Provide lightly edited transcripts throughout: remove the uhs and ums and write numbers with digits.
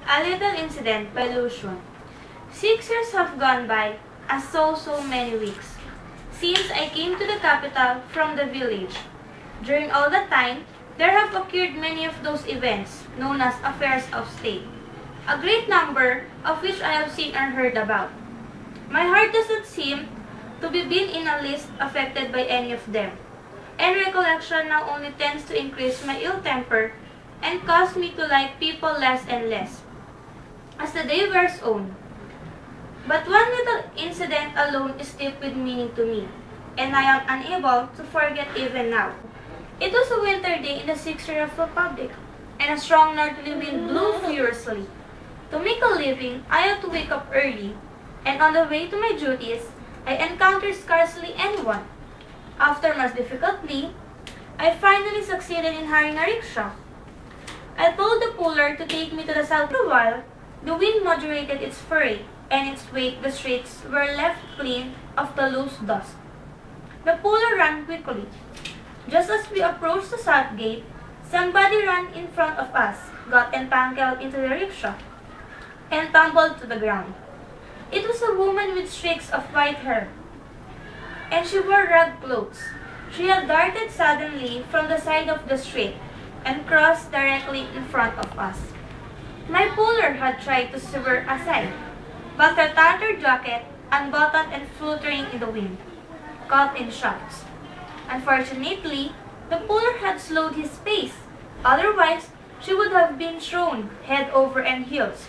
A Little Incident by Lucian. 6 years have gone by, as so many weeks, since I came to the capital from the village. During all that time, there have occurred many of those events known as affairs of state, a great number of which I have seen or heard about. My heart does not seem to be been in a list affected by any of them, and recollection now only tends to increase my ill temper and cause me to like people less and less, as the day wears on. But one little incident alone is deep with meaning to me, and I am unable to forget even now. It was a winter day in the 6th year of the Republic, and a strong northerly wind blew furiously. To make a living, I had to wake up early, and on the way to my duties, I encountered scarcely anyone. After much difficulty, I finally succeeded in hiring a rickshaw. I told the puller to take me to the south. For a while, the wind moderated its fury, and its wake the streets were left clean of the loose dust. The puller ran quickly. Just as we approached the south gate, somebody ran in front of us, got entangled into the rickshaw, and tumbled to the ground. It was a woman with streaks of white hair, and she wore ragged clothes. She had darted suddenly from the side of the street and crossed directly in front of us. My puller had tried to shove her aside, but her tattered jacket, unbuttoned and fluttering in the wind, caught in shafts. Unfortunately, the puller had slowed his pace. Otherwise, she would have been thrown head over and heels,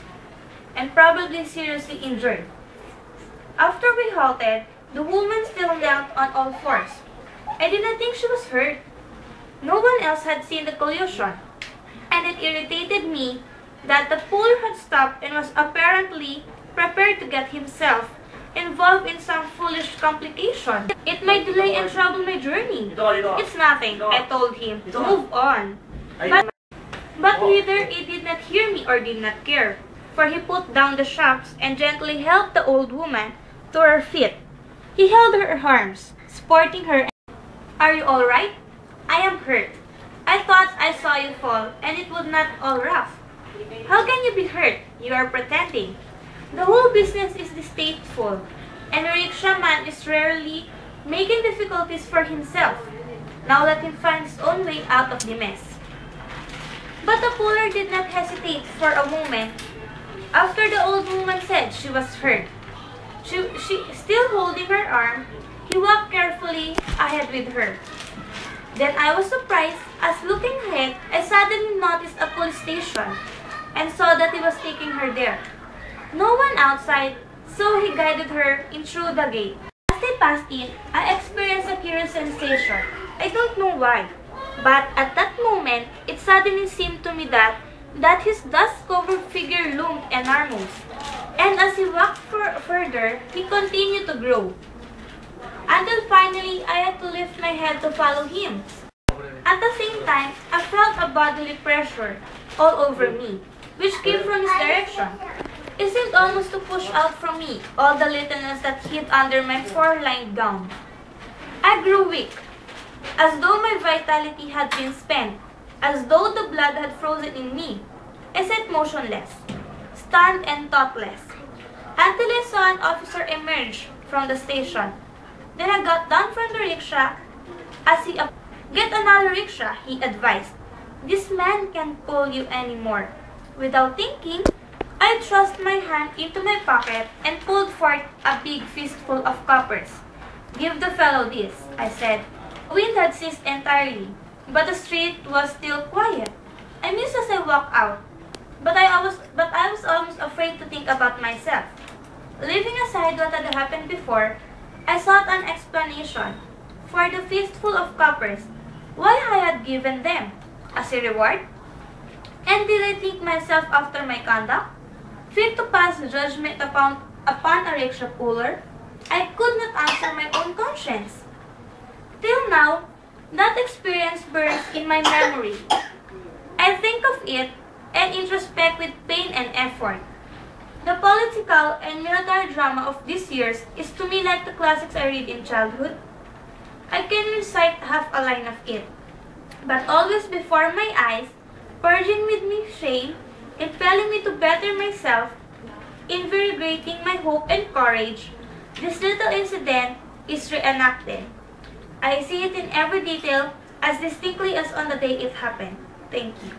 and probably seriously injured. After we halted, the woman still knelt on all fours. I did not think she was hurt. No one else had seen the collision, and it irritated me that the puller had stopped and was apparently prepared to get himself involved in some foolish complication. It might delay and trouble my journey. It's nothing, I told him, to move on. But either he did not hear me or did not care, for he put down the shafts and gently helped the old woman to her feet. He held her arms, supporting her. Are you all right? I am hurt. I thought I saw you fall, and it would not all rough. How can you be hurt? You are pretending. The whole business is distasteful, and the rickshaw man is rarely making difficulties for himself. Now let him find his own way out of the mess. But the puller did not hesitate for a moment. After the old woman said she was hurt, she still holding her arm, he walked carefully ahead with her. Then I was surprised, as looking ahead, I suddenly noticed a police station and saw that he was taking her there. No one outside, so he guided her in through the gate. As they passed in, I experienced a curious sensation. I don't know why, but at that moment, it suddenly seemed to me that his dust-covered figure loomed enormous, and as he walked further, he continued to grow, until finally I had to lift my head to follow him. At the same time, I felt a bodily pressure all over me, which came from his direction. It seemed almost to push out from me all the littleness that hid under my four-lined gown. I grew weak, as though my vitality had been spent, as though the blood had frozen in me. I sat motionless, stunned and thoughtless, until I saw an officer emerge from the station. Then I got down from the rickshaw. As he get another rickshaw, he advised. This man can't pull you anymore. Without thinking, I thrust my hand into my pocket and pulled forth a big fistful of coppers. Give the fellow this, I said. The wind had ceased entirely, but the street was still quiet. I mused as I walked out, but I was almost afraid to think about myself. Leaving aside what had happened before, I sought an explanation for the fistful of coppers, why I had given them, as a reward. And did I think myself after my conduct fit to pass judgment upon a rickshaw puller? I could not answer my own conscience. Till now, that experience burns in my memory. I think of it and introspect with pain and effort. The political and military drama of these years is to me like the classics I read in childhood. I can recite half a line of it, but always before my eyes, purging with me shame, impelling me to better myself, invigorating my hope and courage, this little incident is reenacted. I see it in every detail as distinctly as on the day it happened. Thank you.